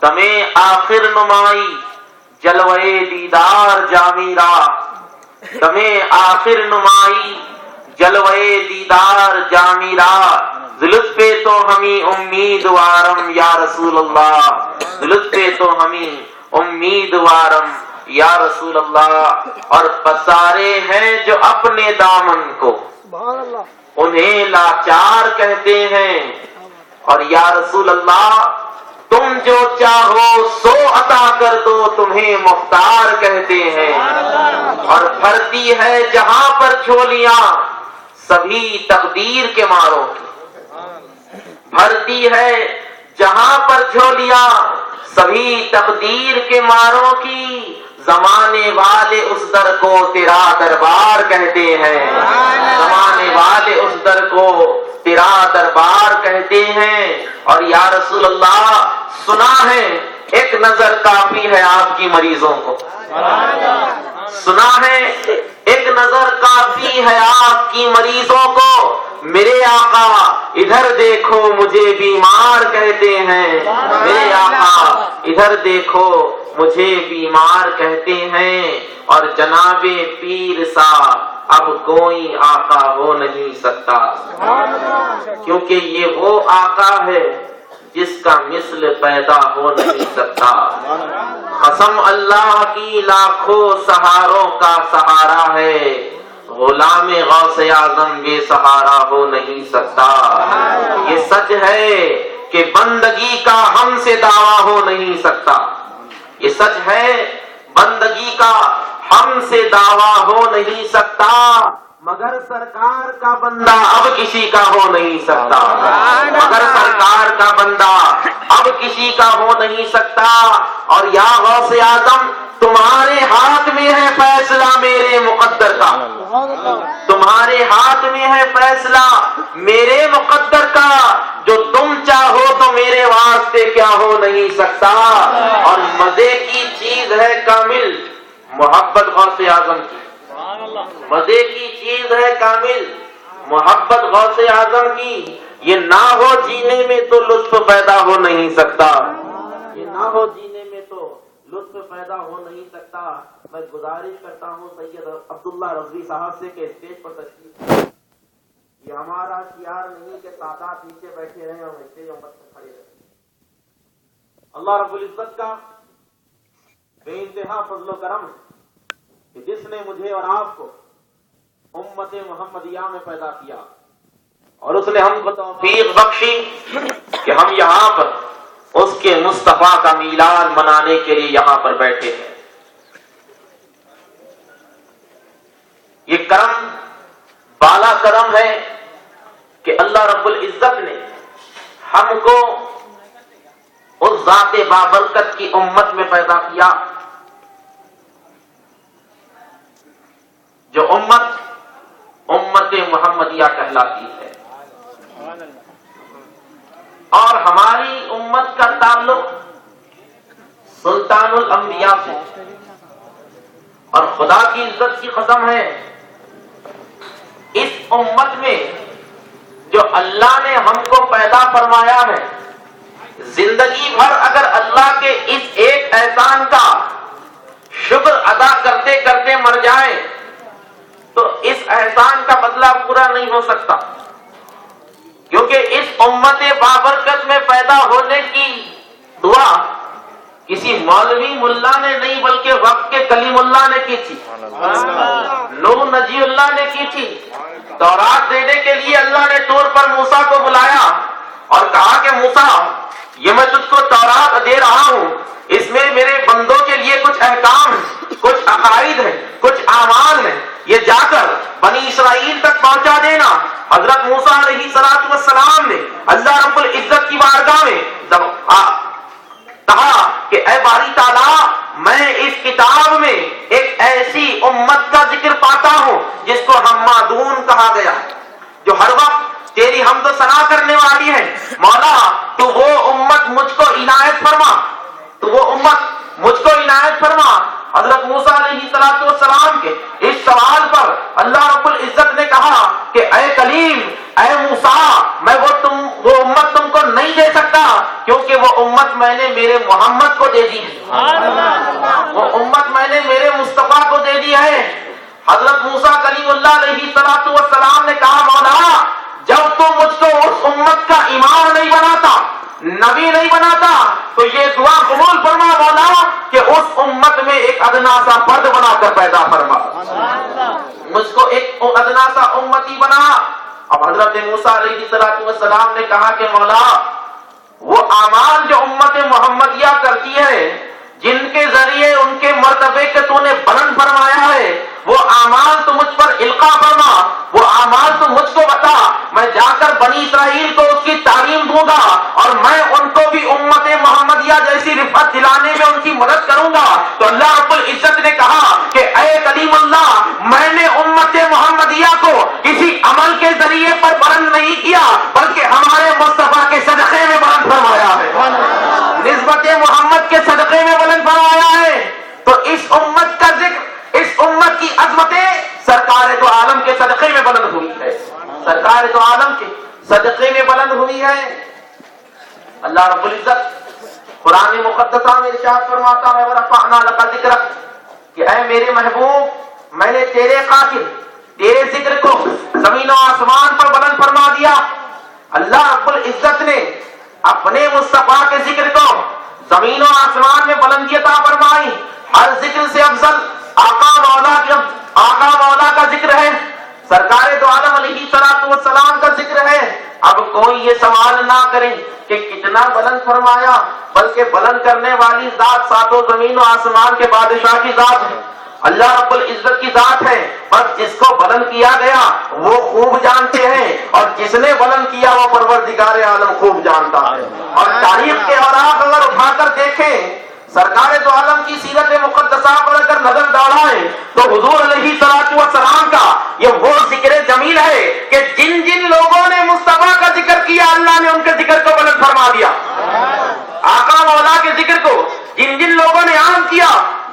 تمہیں آخر نمائی جلوے دیدار جامیرا، تمہیں آخر نمائی جلوے دیدار جامیرا، لطف پہ تو ہمیں امیدوارم یا رسول اللہ، لطف پہ تو ہمیں امیدوارم یا رسول اللہ۔ اور پسارے ہیں جو اپنے دامن کو، انہیں لاچار کہتے ہیں، اور یا رسول اللہ تم جو چاہو سو عطا کر دو، تمہیں مختار کہتے ہیں۔ اور بھرتی ہے جہاں پر جھولیاں سبھی تقدیر کے ماروں کی، بھرتی ہے جہاں پر جھولیاں سبھی تقدیر کے ماروں کی، زمانے والے اس در کو تیرا دربار کہتے ہیں، زمانے والے اس در کو تیرا دربار کہتے ہیں۔ اور یا رسول اللہ سنا ہے ایک نظر کافی ہے آپ کی مریضوں کو، سنا ہے ایک نظر کافی ہے آپ کی مریضوں کو، میرے آقا ادھر دیکھو مجھے بیمار کہتے ہیں، میرے آقا ادھر دیکھو مجھے بیمار کہتے ہیں۔ اور جناب پیر سا اب کوئی آقا ہو نہیں سکتا، کیونکہ یہ وہ آقا ہے جس کا مثل پیدا ہو نہیں سکتا۔ قسم اللہ کی لاکھوں سہاروں کا سہارا ہے، غلام غوث اعظم بے سہارا ہو نہیں سکتا۔ یہ سچ ہے کہ بندگی کا ہم سے دعویٰ ہو نہیں سکتا، یہ سچ ہے بندگی کا ہم سے دعویٰ ہو نہیں سکتا، مگر سرکار کا بندہ اب کسی کا ہو نہیں سکتا، مگر سرکار کا بندہ اب کسی کا ہو نہیں سکتا۔ اور یا غوث اعظم تمہارے ہاتھ میں ہے فیصلہ میرے مقدر کا، تمہارے ہاتھ میں ہے فیصلہ میرے مقدر کا، جو تم چاہو تو میرے واسطے کیا ہو نہیں سکتا۔ اور مزے کی چیز ہے کامل محبت غوث اعظم کی، مزے کی چیز ہے کامل محبت غوث اعظم کی، یہ نہ ہو جینے میں تو لطف پیدا ہو نہیں سکتا، یہ نہ ہو جینے میں تو لطف پیدا ہو نہیں سکتا۔ میں گزارش کرتا ہوں سید عبداللہ رضوی صاحب سے کہ اسٹیج پر تشریف، یہ ہمارا شعار نہیں کہ سادات نیچے بیٹھے رہیں اور اسٹیج پر کھڑے رہیں۔ اللہ رب العزت کا بے انتہا فضل و کرم کہ جس نے مجھے اور آپ کو امت محمدیہ میں پیدا کیا، اور اس نے ہم کو توفیق بخشی کہ ہم یہاں پر اس کے مصطفیٰ کا میلاد منانے کے لیے یہاں پر بیٹھے ہیں۔ یہ کرم بالا کرم ہے کہ اللہ رب العزت نے ہم کو اس ذات بابرکت کی امت میں پیدا کیا، جو امت محمدیہ کہلاتی ہے۔ اور ہماری امت کا تعلق سلطان الانبیاء سے، اور خدا کی عزت کی قسم ہے اس امت میں جو اللہ نے ہم کو پیدا فرمایا ہے، زندگی بھر اگر اللہ کے اس ایک احسان کا شکر ادا کرتے کرتے مر جائیں تو اس احسان کا بدلہ پورا نہیں ہو سکتا، کیونکہ اس امت بابرکت میں پیدا ہونے کی دعا کسی مولوی ملا نے نہیں بلکہ وقت کے کلیم اللہ نے کی تھی، نوح نجی اللہ نے کی تھی۔ تورات دینے کے لیے اللہ نے طور پر موسیٰ کو بلایا اور کہا کہ موسیٰ یہ میں تجھ کو تورات دے رہا ہوں، اس میں میرے بندوں کے لیے کچھ احکام ہیں، کچھ عقائد ہیں، کچھ اعمال ہیں، یہ جا کر بنی اسرائیل تک پہنچا دینا۔ حضرت موسیٰ علیہ السلام نے اللہ رب العزت کی بارگاہ میں کہا کہ اے باری تعالیٰ میں اس کتاب میں ایک ایسی امت کا ذکر پاتا ہوں جس کو حمادون کہا گیا، جو ہر وقت تیری حمد و ثنا کرنے والی ہے۔ مولا تو وہ امت مجھ کو عنایت فرما، تو وہ امت مجھ کو عنایت فرما۔ حضرت موسیٰ علیہ السلام کے اس سوال پر اللہ رب العزت نے کہا کہ اے کلیم، اے موسیٰ، میں وہ امت تم کو نہیں دے سکتا کیونکہ وہ امت میں نے میرے محمد کو دے دی ہے، وہ امت میں نے میرے مصطفیٰ کو دے دی ہے۔ حضرت موسیٰ کلیم اللہ علیہ السلام نے کہا مولا جب تو مجھ کو اس امت کا امام نہیں بناتا، نبی نہیں بناتا، تو یہ دعا قبول فرما مولا کہ اس امت میں ایک ادنا سا فرد بنا کر پیدا فرما، مجھ کو ایک ادنا سا امتی بنا۔ اب حضرت موسیٰ علیہ السلام نے کہا کہ مولا وہ اعمال جو امت محمدیہ کرتی ہے، جن کے ذریعے ان کے مرتبے کے تو نے بلند فرمایا ہے، وہ اعمال تو مجھ پر القا فرما، وہ اعمال تو مجھ کو بتا، میں جا کر بنی اسرائیل کو اس کی تعلیم دوں گا اور میں ان کو بھی امت محمدیہ جیسی رفعت دلانے میں ان کی مدد کروں گا۔ تو اللہ رب العزت نے کہا کہ اے کلیم اللہ، میں نے امت محمدیہ کو کسی عمل کے ذریعے پر بلند نہیں کیا بلکہ ہمارے مصطفیٰ کے صدقے میں بلند فرمایا ہے، نسبت محمد کے صدقے میں بلند فرمایا ہے۔ تو اس امت کا ذکر، اس امت کی عظمتیں سرکار دو عالم کے صدقے میں بلند ہوئی ہے، سرکار دو عالم کے صدقے میں بلند ہوئی ہے۔ اللہ رب العزت قرآن مقدسہ میں ارشاد فرماتا ہے وَرَفَعْنَا لَكَ ذِكْرَكَ کہ اے میرے محبوب میں نے تیرے قاتل، تیرے ذکر کو زمین و آسمان پر بلند فرما دیا۔ اللہ رب العزت نے اپنے مصطفیٰ کے ذکر کو زمین و آسمان میں بلندی عطا فرمائی۔ ہر ذکر سے افضل آقا مولا کا ذکر ہے، سرکار دو عالم علیہ السلام کا ذکر ہے۔ اب کوئی یہ سوال نہ کرے کہ کتنا بلند فرمایا، بلکہ بلند کرنے والی ذات ساتوں زمین و آسمان کے بادشاہ کی ذات ہے، اللہ رب العزت کی ذات ہے۔ بس جس کو بلند کیا گیا وہ خوب جانتے ہیں اور جس نے بلند کیا وہ پروردگار عالم خوب جانتا ہے۔ اور تاریخ کے اوراق اگر اٹھا کر دیکھیں، سرکار دو عالم کی سیرت مقدسہ پر اگر نظر دوڑائیں تو حضور علیہ السلام کا یہ وہ ذکر جمیل ہے کہ جن جن لوگوں نے مصطفیٰ کا ذکر کیا اللہ نے ان کے ذکر کو بلند فرما دیا۔ آقا مولا کے ذکر کو جن جن لوگوں نے عام کیا،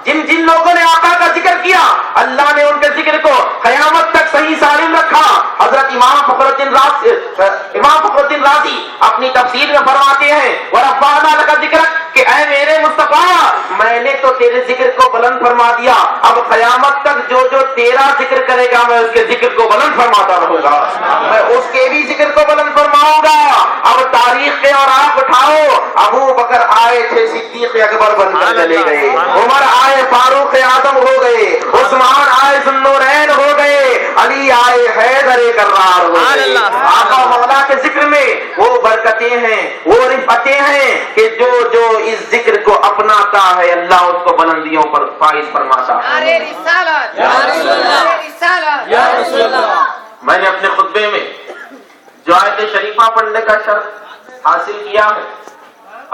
جن جن لوگوں نے آقا کا ذکر کیا، اللہ نے ان کے ذکر کو قیامت تک صحیح سالم رکھا۔ حضرت امام فخر الدین رازی اپنی تفسیر میں فرماتے ہیں وَرَفَعْنَا لَكَ ذِكْرَكَ کہ اے میرے مصطفیٰ میں نے تو تیرے ذکر کو بلند فرما دیا، اب قیامت تک جو جو تیرا ذکر کرے گا میں اس کے ذکر کو بلند فرماتا رہوں گا، میں اس کے بھی ذکر کو بلند فرماؤں گا۔ اب تاریخ کے اور آپ اٹھاؤ، ابو بکر آئے تھے صدیق اکبر بن کر چلے گئے، عمر آئے فاروق اعظم ہو گئے، عثمان آئے ذوالنورین ہو گئے، علی آئے حیدر کرار ہو گئے۔ آقا مولا کے ذکر میں وہ برکتیں ہیں، وہ رفعتیں ہیں کہ جو جو اس ذکر کو اپناتا ہے اللہ اس کو بلندیوں پر فائز فرماتا ہے۔ میں نے اپنے خطبے میں جو آیت شریفہ پڑھنے کا شرف حاصل کیا ہے،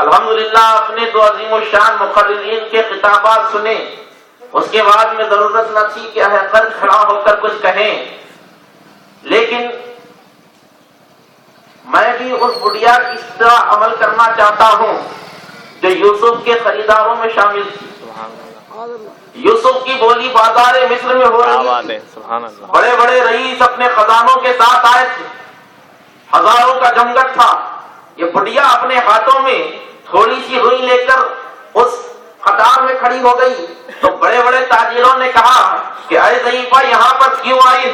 الحمدللہ اپنے دو عظیم الشان مقررین کے خطابات سنے، اس کے بعد میں ضرورت نہ تھی کہ قد کھڑا ہو کر کچھ کہیں، لیکن میں بھی اس بڑھیا کی طرح عمل کرنا چاہتا ہوں جو یوسف کے خریداروں میں شامل تھی۔ یوسف کی بولی بازار مصر میں ہو رہی تھی، بڑے بڑے رئیس اپنے خزانوں کے ساتھ آئے تھے، ہزاروں کا جمگٹ تھا۔ یہ بڑھیا اپنے ہاتھوں میں تھوڑی سی روئی لے کر اس قطار میں کھڑی ہو گئی تو بڑے بڑے تاجروں نے کہا کہ اے ضعیفہ یہاں پر کیوں آئی،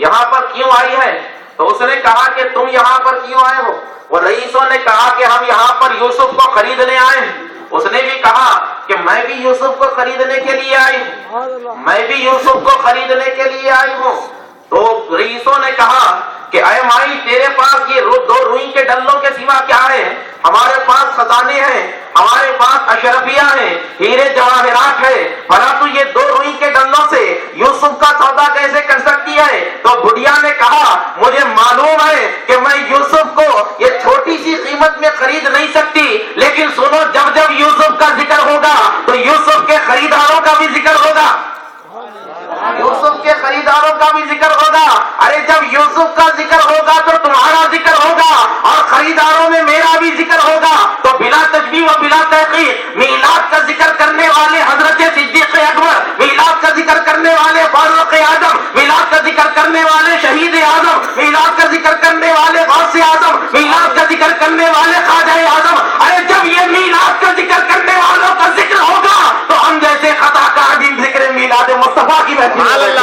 یہاں پر کیوں آئی ہے؟ تو اس نے کہا کہ تم یہاں پر کیوں آئے ہو؟ وہ رئیسوں نے کہا کہ ہم یہاں پر یوسف کو خریدنے آئے ہیں۔ اس نے بھی کہا کہ میں بھی یوسف کو خریدنے کے لیے آئی ہوں، میں بھی یوسف کو خریدنے کے لیے آئی ہوں۔ تو رئیسوں نے کہا کہ اے مائی تیرے پاس یہ دو روئی کے ڈلوں کے سوا کیا ہے؟ ہمارے پاس خزانے ہیں، ہمارے پاس اشرفیہ ہیں، ہیرے جواہرات ہے، بھلا تو یہ دو روئی کے ڈلوں سے یوسف کا سودا کیسے کر سکتی ہے؟ تو بڑھیا نے کہا مجھے معلوم ہے کہ میں یوسف کو یہ چھوٹی سی قیمت میں خرید نہیں سکتی، لیکن سنو جب جب یوسف کا ذکر ہوگا تو یوسف کے خریداروں کا بھی ذکر ہوگا، یوسف کے خریداروں کا بھی ذکر ہوگا۔ ارے جب یوسف کا ذکر ہوگا تو تمہارا ذکر ہوگا اور خریداروں میں میرا بھی ذکر ہوگا۔ تو بلا تشبیہ و بلا تحقیق میلاد کا ذکر کرنے والے حضرت صدیق اکبر، میلاد کا ذکر کرنے والے فاروق اعظم، میلاد کا ذکر کرنے والے شہید اعظم، میلاد کا ذکر کرنے والے غوث اعظم میلاد کا ذکر کرنے والے خواجہ اعظم، ارے جب یہ میلاد کا ذکر کرنے والوں کا ذکر ہوگا تو ہم جیسے خطا کار بھی ذکر میلاد مصطفیٰ کی محفل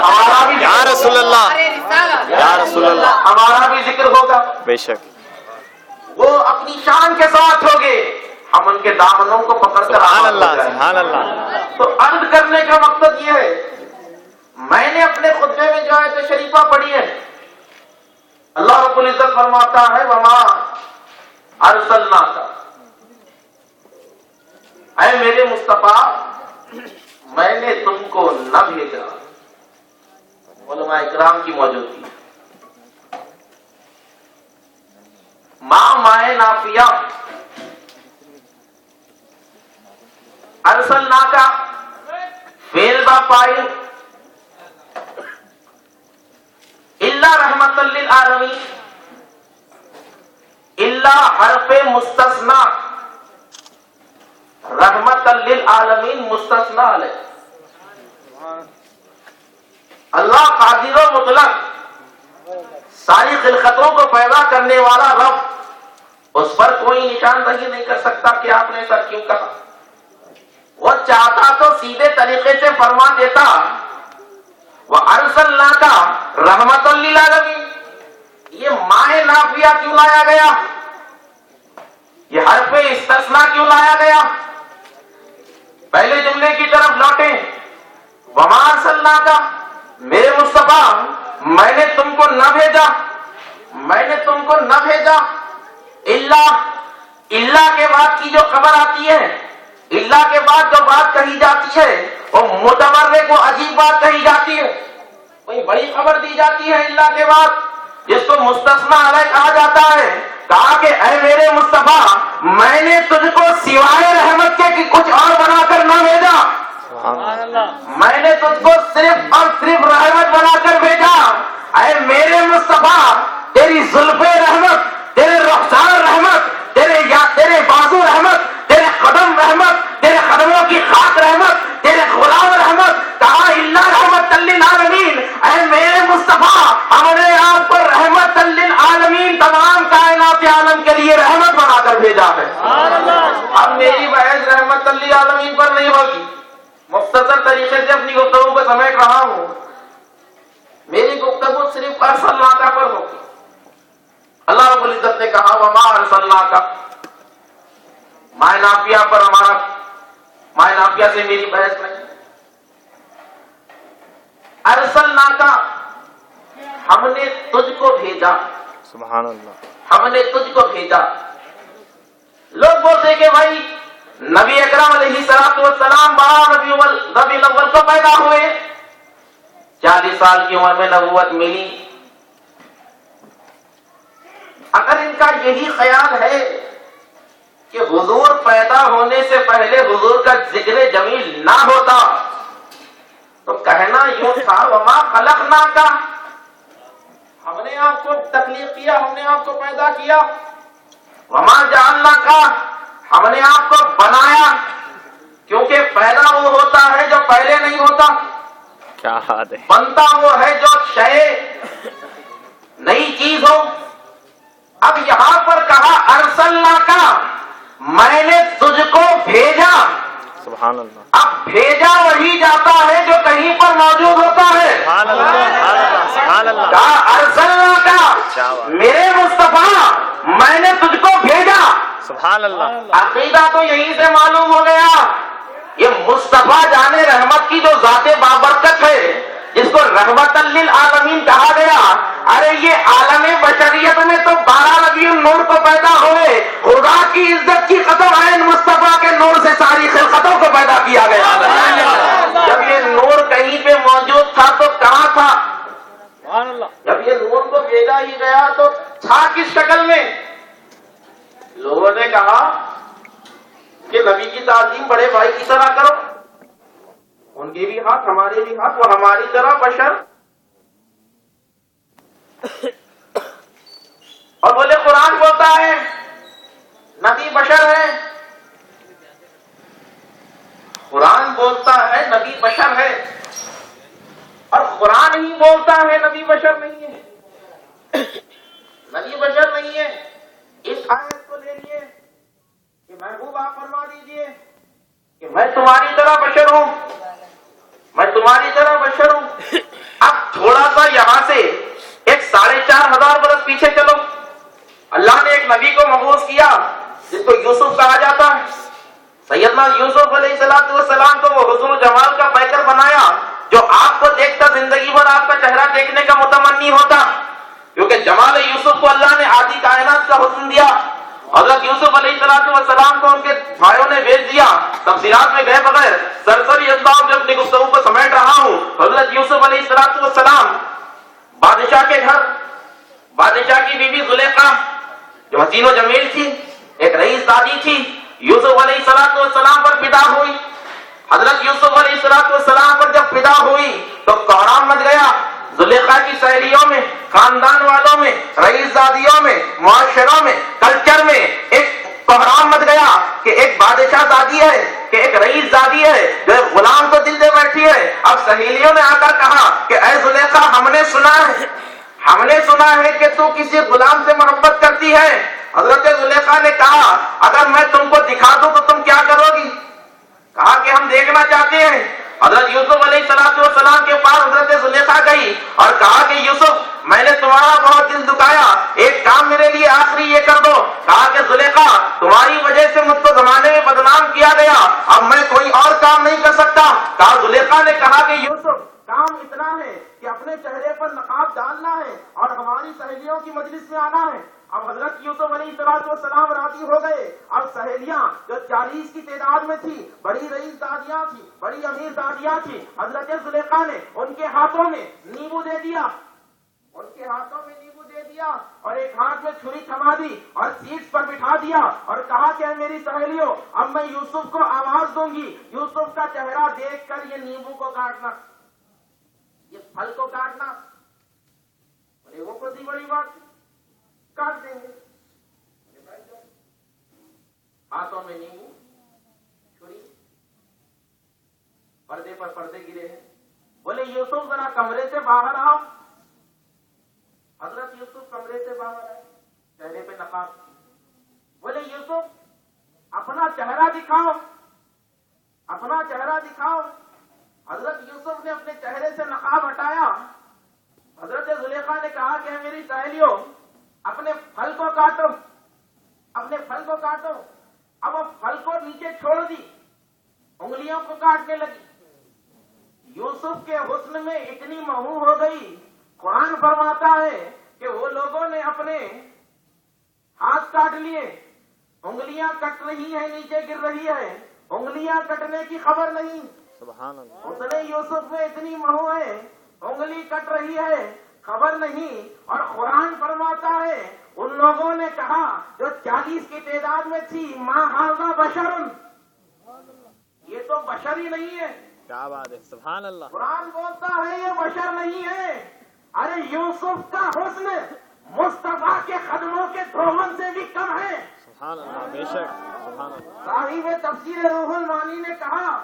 ہمارا بھی یا رسول اللہ، یا رسول اللہ، ہمارا بھی ذکر ہوگا، بے شک، وہ اپنی شان کے ساتھ ہوگے، ہم ان کے دامنوں کو پکڑ کر سبحان اللہ، سبحان اللہ۔ تو عرض کرنے کا مقصد یہ ہے، میں نے اپنے خطبے میں جو آیت شریفہ پڑھی ہے، اللہ رب العزت فرماتا ہے وما ارسلناک، اے میرے مصطفیٰ میں نے تم کو نہ بھیجا۔ علماء اکرام کی موجودگی، مائے نافیہ، ارسلناک فعل با فاعل، الا رحمت للعالمین، الا حرف مستثنی، رحمت للعالمین مستثنی علیہ۔ اللہ قادر و مطلق، ساری خلقتوں کو پیدا کرنے والا رب، اس پر کوئی نشاندہی نہیں کر سکتا کہ آپ نے ایسا کیوں کہا۔ وہ چاہتا تو سیدھے طریقے سے فرما دیتا وَأَرْسَلْنَاكَ رَحْمَةً لِّلْعَالَمِينَ۔ یہ مائے نافیہ کیوں لایا گیا؟ یہ حرف استثناء کیوں لایا گیا؟ پہلے جملے کی طرف لوٹیں، وَمَا أَرْسَلْنَاكَ، میرے مصطفیٰ میں نے تم کو نہ بھیجا، میں نے تم کو نہ بھیجا، اللہ کے بعد کی جو خبر آتی ہے، اللہ کے بعد جو بات کہی جاتی ہے وہ متورے کو عجیب بات کہی جاتی ہے، کوئی بڑی خبر دی جاتی ہے اللہ کے بعد، جس کو مستثنیٰ علیہ کہا جاتا ہے۔ کہا کہ اے میرے مصطفیٰ میں نے تجھ کو سوائے رحمت کے کچھ اور بنا کر نہ بھیجا، میں نے تجھ کو صرف اور صرف رحمت بنا کر بھیجا۔ اے میرے مصطفیٰ تیری زلف رحمت، تیرے رخسار رحمت، تیرے بازو رحمت، تیرے قدم رحمت، تیرے قدموں کی خاک رحمت، تیرے غلام رحمت، کہا اللہ رحمت للعالمین۔ اے میرے مصطفیٰ ہم نے آپ پر رحمت للعالمین، تمام کائنات عالم کے لیے رحمت بنا کر بھیجا ہے۔ اب میری بحث رحمت للعالمین پر نہیں ہوگی، مختصر طریقے سے اپنی گفتگو کو سمیٹ رہا ہوں، میری گفتگو صرف ارسلناک پر ہوگی۔ اللہ رب العزت نے کہا وما ارسلناک، مائے نافیہ پر ہمارا، مائے نافیہ سے میری بحث نہیں، ارسلناک ہم نے تجھ کو بھیجا، سبحان اللہ، ہم نے تجھ کو بھیجا۔ لوگ بولتے کہ بھائی نبی اکرم علیہ السلام 12 ربیع الاول کو پیدا ہوئے، 40 سال کی عمر میں نبوت ملی۔ اگر ان کا یہی خیال ہے کہ حضور پیدا ہونے سے پہلے حضور کا ذکر جمیل نہ ہوتا تو کہنا یوں تھا وما خلقناک، ہم نے آپ کو تخلیق کیا، ہم نے آپ کو پیدا کیا، وما جعلناک ہم نے آپ کو بنایا، کیونکہ پیدا وہ ہوتا ہے جو پہلے نہیں ہوتا، کیا بات ہے، بنتا وہ ہے جو شے نئی چیز ہو۔ اب یہاں پر کہا ارسلناک، میں نے تجھ کو بھیجا۔ سبحان اللہ، اب بھیجا وہی جاتا ہے جو کہیں پر موجود ہوتا ہے۔ سبحان اللہ، سبحان اللہ، سبحان اللہ، کہا ارسلناک، میرے مصطفیٰ میں نے تجھ کو بھیجا۔ سبحان اللہ، عقیدہ تو یہیں سے معلوم ہو گیا، یہ مصطفیٰ جانے رحمت کی جو ذات بابرکت ہے، جس کو رحمت للعالمین کہا گیا، ارے یہ عالم بشریت میں تو 12 ربیع النور کو پیدا ہوئے، خدا کی عزت کی قسم عین مصطفیٰ کے نور سے ساری خلقتوں کو پیدا کیا گیا۔ جب یہ نور کہیں پہ موجود تھا تو کہاں تھا؟ جب یہ نور کو بھیجا ہی گیا تو تھا کس شکل میں؟ لوگوں نے کہا کہ نبی کی تعظیم بڑے بھائی کی طرح کرو، ان کے بھی ہاتھ ہمارے بھی ہاتھ، وہ ہماری طرح بشر، اور بولے قرآن بولتا ہے نبی بشر ہے، قرآن بولتا ہے نبی بشر ہے، اور قرآن ہی بولتا ہے نبی بشر نہیں ہے۔ یہ بشر نہیں ہے. اس آیت کو لے لیے کہ محبوب آپ فرما دیجئے کہ میں تمہاری طرح بشر ہوں, میں تمہاری طرح بشر ہوں. اب تھوڑا سا یہاں سے ایک 4,500 برس پیچھے چلو. اللہ نے ایک نبی کو مبعوث کیا جس کو یوسف کہا جاتا ہے. سیدنا یوسف علیہ السلام کو وہ حسن و جمال کا پیکر بنایا جو آپ کو دیکھتا زندگی بھر آپ کا چہرہ دیکھنے کا متمنی ہوتا, کیونکہ جمال یوسف کو اللہ نے آدھی کائنات کا حسن دیا. حضرت یوسف علیہ السلام کو ان کے بھائیوں نے بھیج دیا. تفصیلات میں گئے بغیر سرسری انداز میں اپنی گفتگو کو سمیٹ رہا ہوں. حضرت یوسف علیہ السلام بادشاہ کے گھر, بادشاہ کی بیوی زلیخا جو حسین و جمیل تھی, ایک رئیس دادی تھی, یوسف علیہ السلام پر فدا ہوئی. حضرت یوسف علیہ السلام پر جب فدا ہوئی تو کوہرام مچ گیا. زلیخا کی سہیلیوں میں, خاندان والوں میں, رئیس دادیوں میں, معاشروں میں, کلچر میں ایک کوہرام مچ گیا کہ ایک بادشاہ دادی ہے, کہ ایک رئیس دادی ہے جو ایک غلام کو دل دے بیٹھی ہے. اب سہیلیوں نے آ کر کہا کہ اے زلیخا, ہم نے سنا ہے کہ تو کسی غلام سے محبت کرتی ہے. حضرت زلیخا نے کہا اگر میں تم کو دکھا دوں تو تم کیا کرو گی؟ کہا کہ ہم دیکھنا چاہتے ہیں. حضرت یوسف علیہ السلام کے پاس حضرت زلیخا گئی اور کہا کہ یوسف, میں نے تمہارا بہت دل دکھایا, ایک کام میرے لیے آخری یہ کر دو. کہا کہ زلیخا, تمہاری وجہ سے مجھ کو زمانے میں بدنام کیا گیا, اب میں کوئی اور کام نہیں کر سکتا. کہا زلیخا نے کہا کہ یوسف, کام اتنا ہے کہ اپنے چہرے پر نقاب ڈالنا ہے اور ہماری سہیلیوں کی مجلس میں آنا ہے. اب حضرت یوسف علیہ السلام راضی ہو گئے. اب سہیلیاں جو 40 کی تعداد میں تھی, بڑی رئیس دادیاں تھی, بڑی امیر دادیاں تھی, حضرت زلیخا نے ان کے ہاتھوں میں نیبو دے دیا, اور ایک ہاتھ میں چھری تھما دی اور سیٹ پر بٹھا دیا اور کہا کہ میری سہیلیوں, اب میں یوسف کو آواز دوں گی, یوسف کا چہرہ دیکھ کر یہ نیبو کو کاٹنا, یہ پھل کو کاٹنا. وہ کوئی بڑی بات, کاٹ دیں گے. ہاتھوں میں نیبو, چھری, پردے پر پردے گرے ہیں. بولے یوسف ذرا کمرے سے باہر آؤ. حضرت یوسف کمرے سے باہر آئے, چہرے پہ نقاب. بولے یوسف اپنا چہرہ دکھاؤ, اپنا چہرہ دکھاؤ. حضرت یوسف نے اپنے چہرے سے نقاب ہٹایا. حضرت زلیخا نے کہا کہ میری سہیلیوں, اپنے پھل کو کاٹو, اپنے پھل کو کاٹو. اب وہ پھل کو نیچے چھوڑ دی, انگلیوں کو کاٹنے لگی. یوسف کے حسن میں اتنی مہو ہو گئی, قرآن فرماتا ہے کہ وہ لوگوں نے اپنے ہاتھ کاٹ لیے, انگلیاں کٹ رہی ہیں, نیچے گر رہی ہے, انگلیاں کٹنے کی خبر نہیں. سبحان اللہ. حسن یوسف میں اتنی مہو ہے, انگلی کٹ رہی ہے, خبر نہیں. اور قرآن فرماتا ہے ان لوگوں نے کہا جو 40 کی تعداد میں تھی, ما ھذا بشر, یہ تو بشر ہی نہیں ہے. کیا بات ہے, سبحان اللہ. قرآن بولتا ہے یہ بشر نہیں ہے. ارے یوسف کا حسن مصطفیٰ کے قدموں کے دھومن سے بھی کم ہے. سبحان اللہ, بے شک, سبحان اللہ. صاحب تفسیر روح المعانی نے کہا,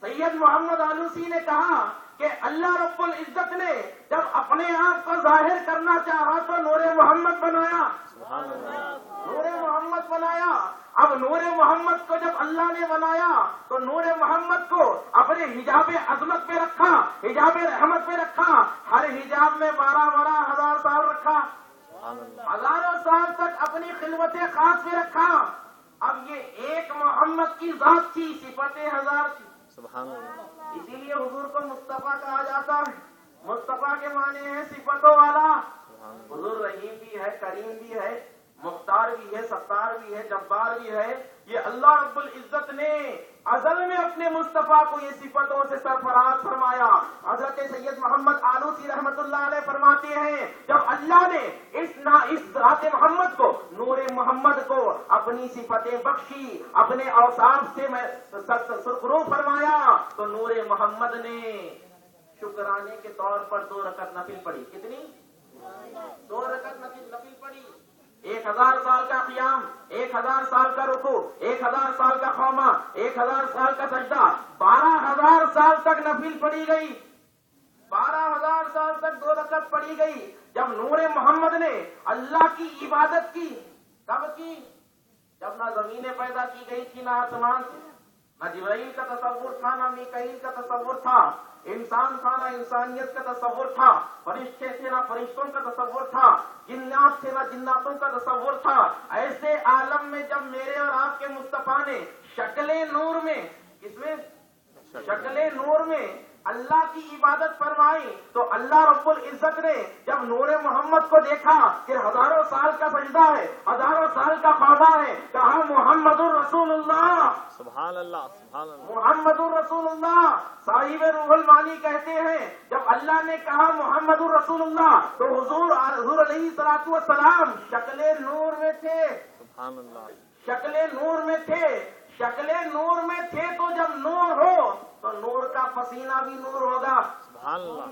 سید محمد آلوسی نے کہا کہ اللہ رب العزت نے جب اپنے آپ کو ظاہر کرنا چاہا تو نور محمد بنایا. سبحان اللہ. نور محمد بنایا. اب نور محمد کو جب اللہ نے بنایا تو نور محمد کو اپنے حجاب عظمت پہ رکھا, حجاب رحمت پہ رکھا. ہر حجاب میں 12 ہزار سال رکھا, ہزاروں سال تک اپنی خلوت خاص پہ رکھا. اب یہ ایک محمد کی ذات تھی, صفتیں ہزار تھی. سبحان اللہ. اسی لیے حضور کو مصطفیٰ کہا جاتا ہے. مصطفیٰ کے معنی ہے صفتوں والا. حضور رحیم بھی ہے, کریم بھی ہے, مختار بھی ہے, ستار بھی ہے, جبار بھی ہے. یہ اللہ رب العزت نے ازل میں اپنے مصطفیٰ کو یہ صفتوں سے سرفراز فرمایا. حضرت سید محمد آلوسی رحمت اللہ علیہ فرماتے ہیں جب اللہ نے اس ذات محمد کو, نور محمد کو اپنی صفتیں بخشی, اپنے اوصاف سے سرخرو فرمایا, تو نور محمد نے شکرانے کے طور پر 2 رکعت نفل پڑھی. کتنی؟ 2 رکعت نفل پڑھی. 1000 سال کا قیام, 1000 سال کا رکوع, 1000 سال کا خیمہ, 1000 سال کا سجدہ, 12000 سال تک نفل پڑھی گئی. 12 12,000 سال تک 2 رکعت پڑھی گئی. جب نور محمد نے اللہ کی عبادت کی، کب کی؟ جب نہ زمینیں پیدا کی گئی تھی، نہ آسمان سے، نہ جبرائیل کا تصور تھا، نہ میکائیل کا تصور تھا، انسان تھا نہ انسانیت کا تصور تھا، فرشتے تھے نہ فرشتوں کا تصور تھا، جنات تھے نہ جناتوں کا تصور تھا. ایسے عالم میں جب میرے اور آپ کے مصطفیٰ نے شکل نور میں، کس میں؟ شکل نور میں اللہ کی عبادت فرمائی، تو اللہ رب العزت نے جب نور محمد کو دیکھا کہ ہزاروں سال کا سجدہ ہے، ہزاروں سال کا خوابہ ہے، کہا محمد الرسول اللہ، سبحان اللہ، سبحان اللہ. محمد الرسول اللہ. صاحب روح المانی کہتے ہیں جب اللہ نے کہا محمد الرسول اللہ تو حضور علیہ الصلوۃ والسلام شکل نور میں تھے، سبحان اللہ. شکل نور میں تھے. شکل نور میں تھے تو جب نور ہو تو نور کا پسینہ بھی نور ہوگا، سبحان اللہ.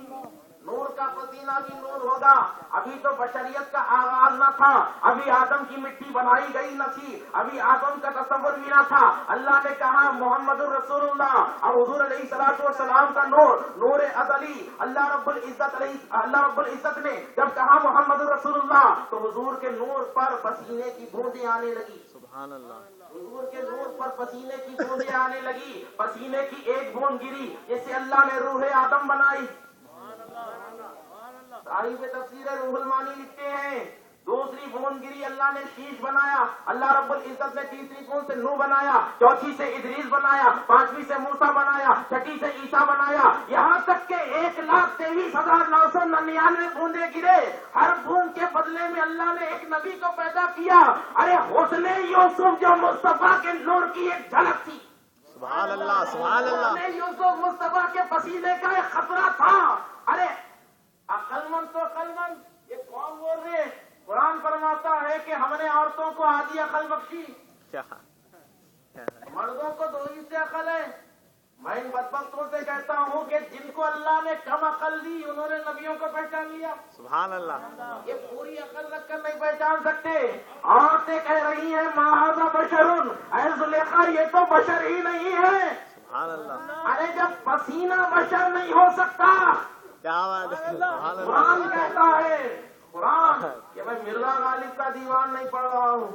نور کا پسینہ بھی نور ہوگا. ابھی تو بشریت کا آغاز نہ تھا، ابھی آدم کی مٹی بنائی گئی نہ تھی، ابھی آدم کا تصور ملا تھا. اللہ نے کہا محمد الرسول اللہ، اور حضور علیہ الصلوۃ والسلام کا نور، نور ازلی. اللہ رب العزت نے جب کہا محمد الرسول اللہ تو حضور کے نور پر پسینے کی بوندیں آنے لگی، سبحان اللہ. حضور کے نور پر پسینے کی بوندیں آنے لگی. پسینے کی ایک بوند گری جس سے اللہ نے روح آدم بنائی. صاحب تفسیر روح المانی لکھتے ہیں دوسری بوند گری، اللہ نے شیش بنایا. اللہ رب العزت نے تیسری بوند سے نوح بنایا، چوتھی سے ادریس بنایا، پانچویں سے موسیٰ بنایا، چھٹی سے عیسیٰ بنایا، یہاں تک کہ 1,23,999 بوندیں گرے. ہر بوند کے بدلے میں اللہ نے ایک نبی کو پیدا کیا. ارے حسن یوسف جو مصطفیٰ کے نور کی ایک جھلک تھی، سبحان اللہ، سبحان اللہ. حسن یوسف مصطفیٰ کے پسینے کا ایک خطرہ تھا. ارے عقلمند تو عقلمند، یہ کون بول رہے؟ قرآن فرماتا ہے کہ ہم نے عورتوں کو آدھی عقل بخشی، کیا مردوں کو 2 حصے عقل ہے. میں ان بدبختوں سے کہتا ہوں کہ جن کو اللہ نے کم عقل دی انہوں نے نبیوں کو پہچان لیا. سبحان اللہ. یہ پوری عقل رکھ کر نہیں پہچان سکتے. عورتیں کہہ رہی ہیں ما ھذا بشر، اے زلیخا یہ تو بشر ہی نہیں ہے. سبحان اللہ. ارے جب پسینہ بشر نہیں ہو سکتا، کیا بات ہے. سبحان قرآن اللہ. کہتا ہے، قرآن کہ میں مرزا غالب کا دیوان نہیں پڑھ رہا ہوں.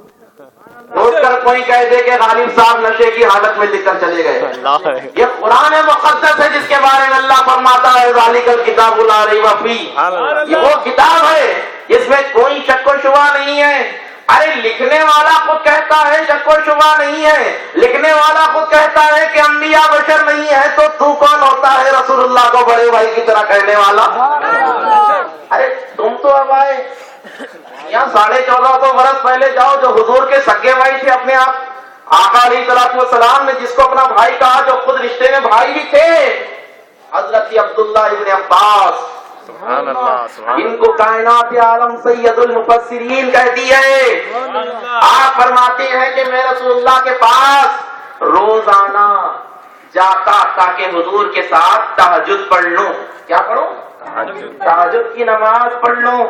روز کر کوئی کہہ دے کہ غالب صاحب نشے کی حالت میں لکھ کر چلے گئے. اللہ ہے. یہ قرآن مقدس ہے جس کے بارے میں اللہ فرماتا ہے ذالک الکتاب لا ریب فیہ. سبحان اللہ. یہ وہ کتاب ہے جس میں کوئی شک و شبہ نہیں ہے. ارے لکھنے والا خود کہتا ہے شک و شبہ نہیں ہے، لکھنے والا خود کہتا ہے کہ انبیاء بشر نہیں ہے، تو کون ہوتا ہے رسول اللہ کو بڑے بھائی کی طرح کہنے والا؟ ارے تم تو اب آئے یہاں 1450 برس پہلے جاؤ، جو حضور کے سگے بھائی تھے اپنے آپ، آقا علیہ الصلوۃ والسلام نے جس کو اپنا بھائی کہا، جو خود رشتے میں بھائی بھی تھے، حضرت عبداللہ ابن عباس، سبحان اللہ. سبحان ان کو کائنات عالم سید المفسرین کہتی ہے. آپ فرماتے ہیں کہ میں رسول اللہ کے پاس روزانہ جاتا تاکہ حضور کے ساتھ تہجد پڑھ لوں. کیا پڑھوں؟ تہجد کی نماز پڑھ لوں.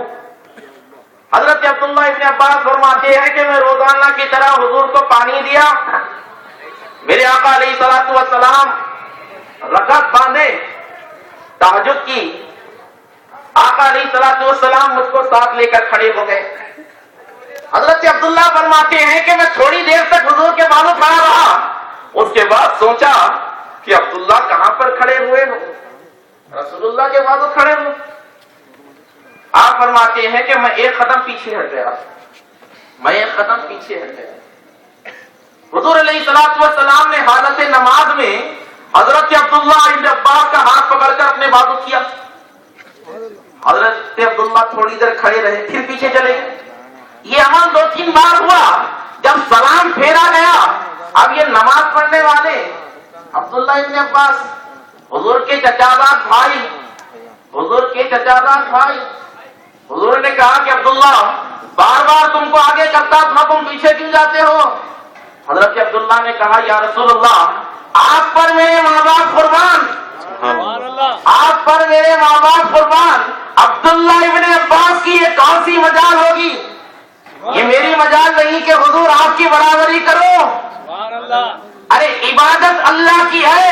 حضرت عبداللہ ابن عباس فرماتے ہیں کہ میں روزانہ کی طرح حضور کو پانی دیا. میرے آقا علیہ الصلوۃ والسلام رکعت باندھے تہجد کی. آقا علیہ الصلوۃ والسلام مجھ کو ساتھ لے کر کھڑے ہو گئے. حضرت عبداللہ فرماتے ہیں کہ میں تھوڑی دیر تک حضور کے بازو کھڑا رہا. اس کے بعد سوچا کہ عبداللہ کہاں پر کھڑے ہوئے ہو، رسول اللہ کے بازو کھڑے ہو. آپ فرماتے ہیں کہ میں ایک قدم پیچھے ہٹ گیا، حضور علیہ الصلوۃ والسلام نے حالت نماز میں حضرت عبداللہ ابن عباس کا ہاتھ پکڑ کر اپنے بازو کیا. حضرت عبداللہ تھوڑی دیر کھڑے رہے، پھر پیچھے چلے گئے. یہ عمل 2-3 بار ہوا. جب سلام پھیرا گیا، اب یہ نماز پڑھنے والے عبداللہ ابن عباس، حضور کے چچازاد بھائی، حضور نے کہا کہ عبداللہ بار بار تم کو آگے کرتا تھا، تم پیچھے کیوں جاتے ہو؟ حضرت عبداللہ نے کہا یا رسول اللہ آپ پر میرے ماں باپ قربان، آپ پر میرے ماں باپ قربان. عبداللہ ابن عباس کی یہ کون سی مجال ہوگی؟ یہ میری مجال نہیں کہ حضور آپ کی برابری کرو. ارے عبادت اللہ کی ہے،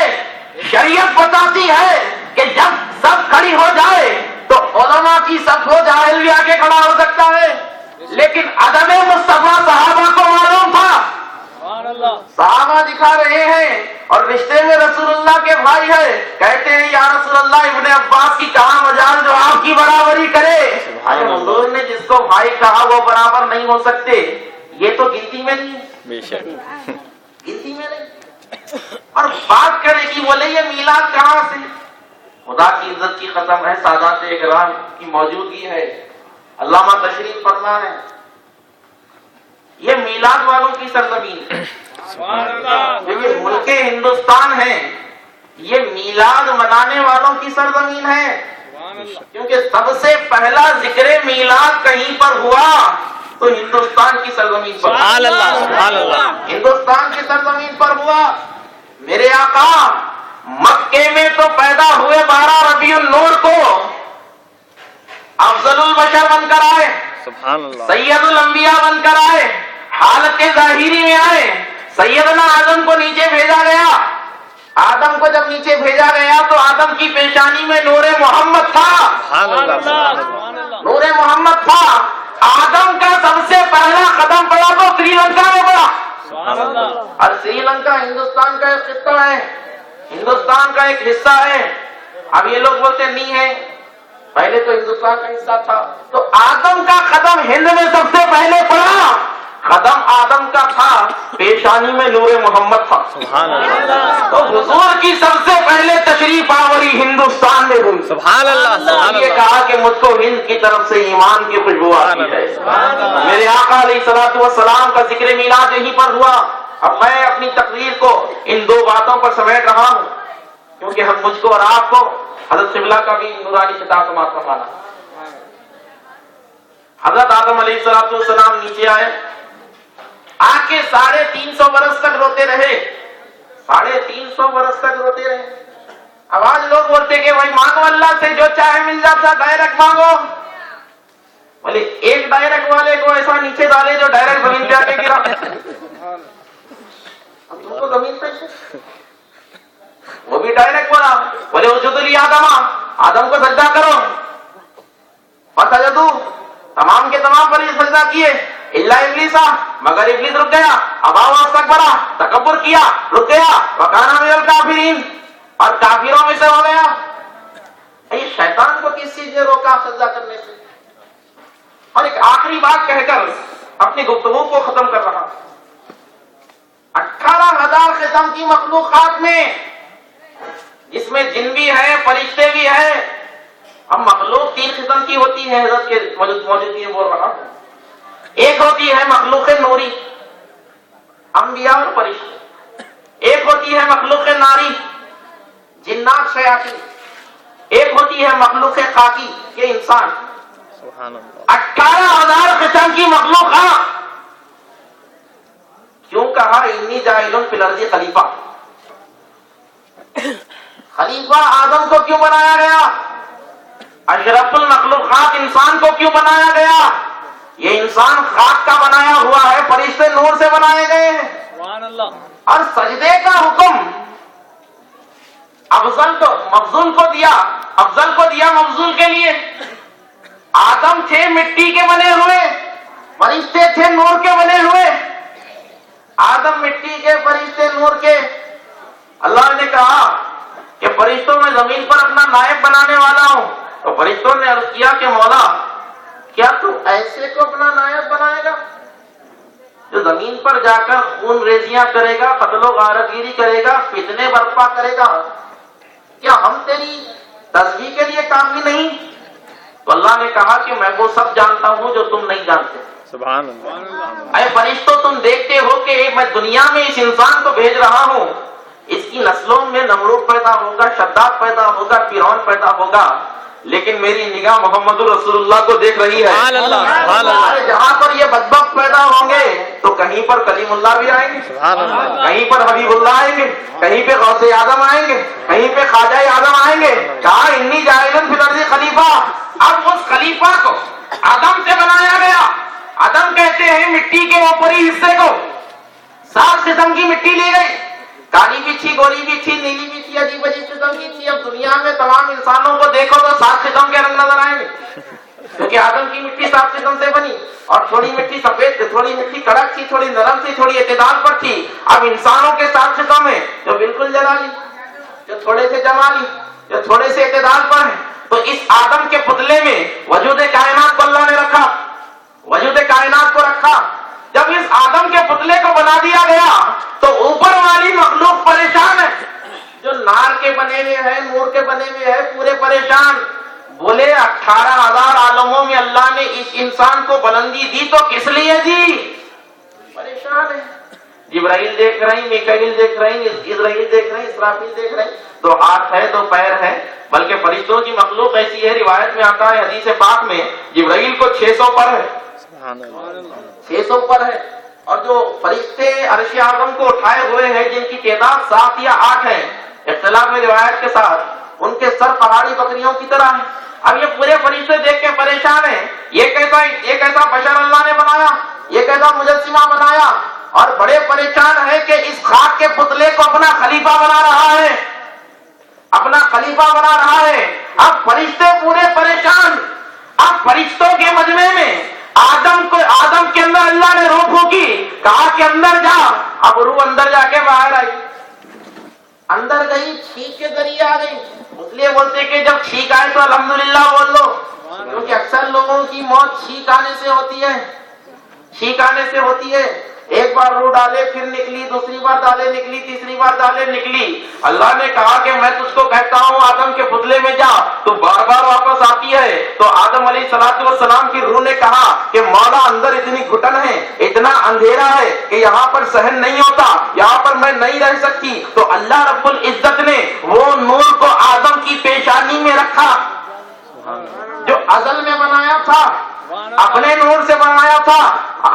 شریعت بتاتی ہے کہ جب سب کھڑی ہو جائے تو علماء کی صف ہو جاہل بھی آگے کھڑا ہو سکتا ہے، لیکن ادب مصطفیٰ صحابہ کو معلوم تھا. صحابہ دکھا رہے ہیں اور رشتے میں رسول اللہ کے بھائی ہے، کہتے ہیں یا رسول اللہ ابن عباس کی کہاں مجال جو آپ کی برابری کرے. حضور نے جس کو بھائی کہا وہ برابر نہیں ہو سکتے، یہ تو گنتی میں نہیں ہے، بے شک. گنتی میں نہیں. اور بات کرے کہ بولے یہ میلاد کہاں سے؟ خدا کی عزت کی قسم ہے، سادات اکرام کی موجودگی ہے، علامہ تشریف فرما ہے، یہ میلاد والوں کی سرزمین ہے. یہ ملک ہندوستان ہے، یہ میلاد منانے والوں کی سرزمین ہے، کیونکہ سب سے پہلا ذکر میلاد کہیں پر ہوا تو ہندوستان کی سرزمین پر. سبحان اللہ سبحان اللہ. ہندوستان کی سرزمین پر ہوا. میرے آقا مکے میں تو پیدا ہوئے 12 ربیع النور کو افضل البشر بن کر آئے، سبحان اللہ. سید الانبیاء بن کر آئے، حالت ظاہری میں آئے. سیدنا آدم کو نیچے بھیجا گیا. آدم کو جب نیچے بھیجا گیا تو آدم کی پیشانی میں نور محمد تھا، سبحان اللہ سبحان اللہ. نور محمد تھا. آدم کا سب سے پہلا قدم پڑا تو سری لنکا میں پڑا. اور سری لنکا ہندوستان کا ایک خطہ ہے، ہندوستان کا ایک حصہ ہے. اب یہ لوگ بولتے نہیں ہے، پہلے تو ہندوستان کا حصہ تھا. تو آدم کا قدم ہند میں سب سے پہلے پڑا. قدم آدم کا تھا، پیشانی میں نور محمد تھا. سبحان اللہ تو حضور کی سب سے پہلے تشریف آوری ہندوستان میں ہوئی. سبحان اللہ سبحان یہ اللہ. کہا کہ مجھ کو ہند کی طرف سے ایمان کی خوشبو آتی ہے. میرے آقا علیہ الصلوۃ والسلام کا ذکر میلاد یہیں پر ہوا. اب میں اپنی تقریر کو ان دو باتوں پر سمیٹ رہا ہوں، کیونکہ ہم مجھ کو اور آپ کو حضرت قبلہ کا بھی نورانی خطاب سماعت فرمانا. حضرت آدم علیہ الصلوۃ والسلام نیچے آئے، آ کے 350 برس تک روتے رہے. 350 برس تک روتے رہے. اب آج لوگ بولتے کہ بھائی مانگو اللہ سے جو چاہے مل جاتا، ڈائریکٹ مانگو. بولے ایک ڈائریکٹ والے کو ایسا نیچے ڈالے جو ڈائریکٹ زمین پہ آ کے گرا. اب تم کو زمین پہ وہ بھی ڈائریکٹ بولا. بولے اسجدوا لآدم، آدم کو سجدہ کرو. فسجدوا، تمام کے تمام پر سجدہ کیے الا ابلیس، مگر ابلیس رک گیا. ابا واستکبر، تکبر کیا، رک گیا. وکان من الکافرین، اور کافروں میں سے ہو گیا. یہ شیطان کو کس چیز نے روکا سجدہ کرنے سے؟ اور ایک آخری بات کہہ کر اپنی گفتگو کو ختم کر رہا. 18,000 قسم کی مخلوقات میں، جس میں جن بھی ہے فرشتے بھی ہیں. اب مخلوق 3 قسم کی ہوتی ہے، حضرت کے موجودگی میں بول رہا ہوں. ایک ہوتی ہے مخلوق نوری، انبیاء اور فرشتے. ایک ہوتی ہے مخلوق ناری، جنات شیاطین. ایک ہوتی ہے مخلوق خاکی، یہ انسان. سبحان اللہ. 18,000 قسم کی مخلوقات. کیوں کہا انی جاعل فی الارض خلیفہ؟ خلیفہ آدم کو کیوں بنایا گیا؟ اشرف المخلوقات انسان کو کیوں بنایا گیا؟ یہ انسان خاک کا بنایا ہوا ہے، فرشتے نور سے بنائے گئے ہیں. سبحان اللہ. اور سجدے کا حکم افضل کو دیا مفضول کے لیے. آدم تھے مٹی کے بنے ہوئے، فرشتے تھے نور کے بنے ہوئے. آدم مٹی کے، فرشتے نور کے. اللہ نے کہا کہ فرشتوں میں زمین پر اپنا نائب بنانے والا ہوں. تو فرشتوں نے عرض کیا کہ مولا کیا تو ایسے کو اپنا نائب بنائے گا جو زمین پر جا کر خون ریزیاں کرے گا، قتل و غارت گیری کرے گا، فتنے برپا کرے گا؟ کیا ہم تیری تسبیح کے لیے کافی نہیں؟ تو اللہ نے کہا کہ میں وہ سب جانتا ہوں جو تم نہیں جانتے. سبحان اللہ. اے فرشتوں، تم دیکھتے ہو کہ میں دنیا میں اس انسان کو بھیج رہا ہوں، اس کی نسلوں میں نمرود پیدا ہوگا، شداد پیدا ہوگا، فرعون پیدا ہوگا، لیکن میری نگاہ محمد رسول اللہ کو دیکھ رہی ہے. سبحان اللہ سبحان اللہ. جہاں پر یہ بدبخت پیدا ہوں گے تو کہیں پر کلیم اللہ بھی آئیں گے، سبحان اللہ. کہیں پر حبیب اللہ آئیں گے، کہیں پہ غوث اعظم آئیں گے، کہیں پہ خواجہ اعظم آئیں گے. کہا انی جاعل فی الارض خلیفہ. اب اس خلیفہ کو آدم سے بنایا گیا. آدم کہتے ہیں مٹی کے اوپری حصے کو 7 قسم کی مٹی لی گئی. کالی بھی تھی، گوری بھی تھی، نیلی بھی تھی، عجیب عجیب قسم کی تھی. اب دنیا میں تمام انسانوں کو دیکھو تو 7 قسم کے رنگ نظر آئیں گے، کیونکہ آدم کی مٹی 7 قسم سے بنی، اور تھوڑی مٹی سفید تھی، تھوڑی مٹی کڑک تھی، تھوڑی نرم تھی، تھوڑی اعتدال پر تھی. اب انسانوں کے 7 قسم ہیں، جو بالکل جلالی، جو تھوڑے سے جمالی، جو تھوڑے سے اعتدال پر ہیں. تو اس آدم کے پتلے میں وجود کائنات کو اللہ نے رکھا، وجود کائنات کو رکھا. جب اس آدم کے پتلے کو بنا دیا گیا تو اوپر والی مخلوق پریشان ہے، جو نار کے بنے ہوئے ہے، نور کے بنے ہوئے ہے، پورے پریشان. بولے 18,000 عالموں میں اللہ نے اس انسان کو بلندی دی تو کس لیے دی؟ پریشان ہے. جبرائیل دیکھ رہے ہیں، میکائیل دیکھ رہے ہیں، اسرائیل دیکھ رہے ہیں، اسرافیل دیکھ رہے ہیں. 2 ہاتھ ہے، 2 پیر ہے، بلکہ فرشتوں کی مخلوق ایسی ہے، روایت میں آتا ہے حدیث پاک میں جبرائیل کو 600 پر ہے، 600 پر ہے. اور جو فرشتے عرش اعظم کو اٹھائے ہوئے ہیں جن کی تعداد 7 یا 8 ہے، اختلاف میں روایت کے ساتھ، ان کے سر پہاڑی بکریوں کی طرح ہیں. اب یہ پورے فرشتے دیکھ کے پریشان ہیں، یہ کیسا بشر اللہ نے بنایا، یہ کیسا مجسمہ بنایا. اور بڑے پریشان ہے کہ اس خاک کے پتلے کو اپنا خلیفہ بنا رہا ہے، اپنا خلیفہ بنا رہا ہے. اب فرشتے پورے پریشان. اب فرشتوں کے مجمع میں آدم کے اندر اللہ نے روح پھونکی، کہا کہ اندر جا. اب روح اندر جا کے باہر آئی، اندر گئی، چھینک کے ذریعے آ گئی. اس لیے بولتے کہ جب چھینک آئے تو الحمدللہ بول لو، کیونکہ اکثر لوگوں کی موت چھینک آنے سے ہوتی ہے، چھینک آنے سے ہوتی ہے. ایک بار روح ڈالے پھر نکلی، دوسری بار ڈالے نکلی، تیسری بار ڈالے نکلی. اللہ نے کہا کہ میں تجھ کو کہتا ہوں آدم کے پتلے میں جا، تو بار بار واپس آتی ہے. تو آدم علیہ السلام کی روح نے کہا کہ مولا اندر اتنی گھٹن ہے، اتنا اندھیرا ہے کہ یہاں پر سہن نہیں ہوتا، یہاں پر میں نہیں رہ سکتی. تو اللہ رب العزت نے وہ نور کو آدم کی پیشانی میں رکھا، جو ازل میں بنایا تھا، اپنے نور سے بنایا تھا.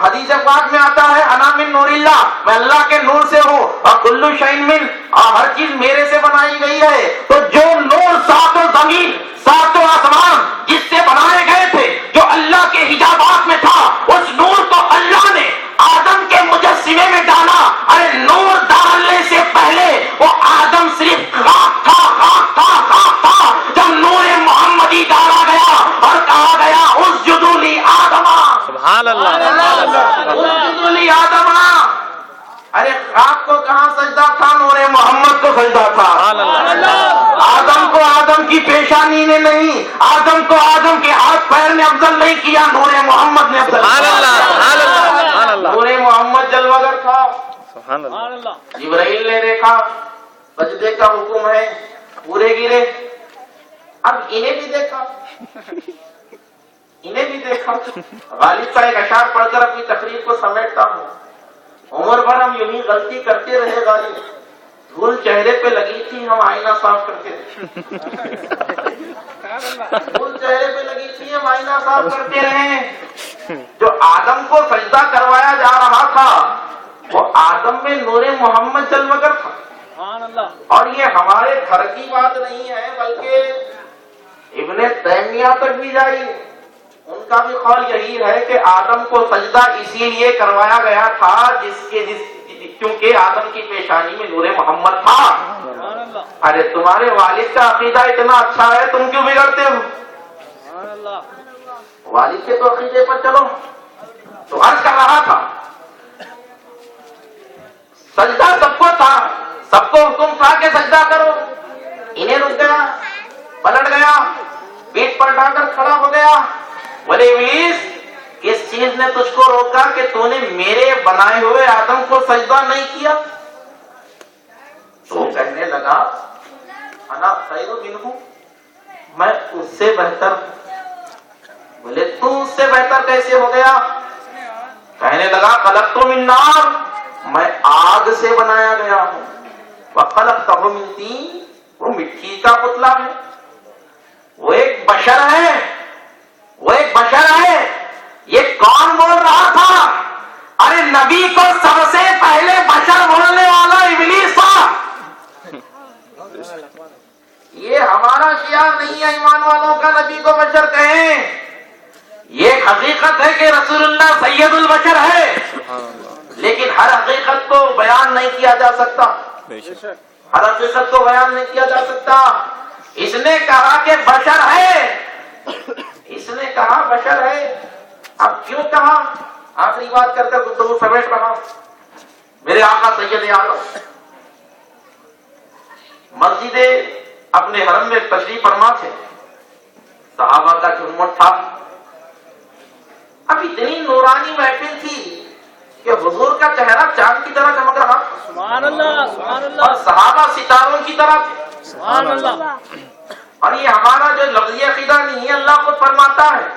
حدیث پاک میں آتا ہے انا من نور اللہ، میں اللہ کے نور سے ہوں، اور کلو شیء من، اور ہر چیز میرے سے بنائی گئی ہے. تو جو نور 7 زمین 7 آسمان جس سے بنائے گئے تھے، جو اللہ کے حجابات میں تھا، اس نور کو اللہ نے آدم کے مجسمے میں ڈالا. ارے نور ڈالنے سے پہلے وہ آدم صرف خاک تھا، خاک تھا، خاک تھا. جب نور محمدی ڈالا گیا اور کہا گیا اسجدوا لی آدم، سبحان اللہ، اسجدوا لی آدم. ارے خاک کو کہاں سجدہ تھا؟ نور محمد کو سجدہ تھا. آدم کو آدم کی پیشانی نے نہیں، آدم کو آدم کے ہاتھ پیر نے افضل نہیں کیا، نور محمد نے افضل کیا. نور محمد جلوگر تھا. جبرائیل نے دیکھا سجدے کا حکم ہے، پورے گرے. اب انہیں بھی دیکھا، انہیں بھی دیکھا. غالب کا ایک اشعار پڑھ کر اپنی تقریر کو سمیٹتا ہوں. عمر بھر ہم یوں ہی غلطی کرتے رہے غالب، دھول چہرے پہ لگی تھی ہم آئینہ صاف کرتے رہے، دھول چہرے پہ لگی تھی ہم آئینہ صاف کرتے رہے. جو آدم کو سجدہ کروایا جا رہا تھا وہ آدم میں نور محمد جلوگر تھا. اور یہ ہمارے گھر کی بات نہیں ہے، بلکہ ابن تیمیہ تک بھی جائے، ان کا بھی قول یہی ہے کہ آدم کو سجدہ اسی لیے کروایا گیا تھا کیونکہ آدم کی پیشانی میں نور محمد تھا. ارے تمہارے والد کا عقیدہ اتنا اچھا ہے، تم کیوں بگڑتے ہو؟ والد کے تو عقیدے پر چلو. تو عرض کر رہا تھا سجدہ سب کو تھا، سب کو حکم تھا کہ سجدہ کرو. انہیں رک گیا، پلٹ گیا، پیٹ پلٹا کر کھڑا ہو گیا. بولے ابلیس کس چیز نے تجھ کو روکا کہ تو نے میرے بنائے ہوئے آدم کو سجدہ نہیں کیا؟ تو کہنے لگا انا خیر منہ، میں اس سے بہتر ہوں. بولے تو اس سے بہتر کیسے ہو گیا؟ کہنے لگا خلقت من نار، میں آگ سے بنایا گیا ہوں. وخلقتہ من طین، وہ مٹی کا پتلا ہے، وہ ایک بشر ہے، وہ ایک بشر ہے. یہ کون بول رہا تھا؟ ارے نبی کو سب سے پہلے بشر بولنے والا ابلیس تھا. یہ ہمارا شعار نہیں ہے ایمان والوں کا نبی کو بشر کہیں. یہ حقیقت ہے کہ رسول اللہ سید البشر ہے. لیکن ہر حقیقت کو بیان نہیں کیا جا سکتا، بے شک ہر حقیقت کو بیان نہیں کیا جا سکتا۔ اس نے کہا کہ بشر ہے، اس نے کہا بشر ہے۔ اب کیوں کہا؟ آخری بات کر کر گفتگو سمیٹ رہا ہوں۔ میرے آقا سید عالم مسجد اپنے حرم میں تشریف فرما تھے، صحابہ کا جھومٹ تھا۔ اب اتنی نورانی محفل تھی کہ حضور کا چہرہ چاند کی طرح چمک رہا، سبحان اللہ سبحان اور اللہ صحابہ ستاروں کی طرح تھے۔ سبحان اللہ اور یہ ہمارا جو لفظی عقیدہ نہیں ہے، اللہ خود فرماتا ہے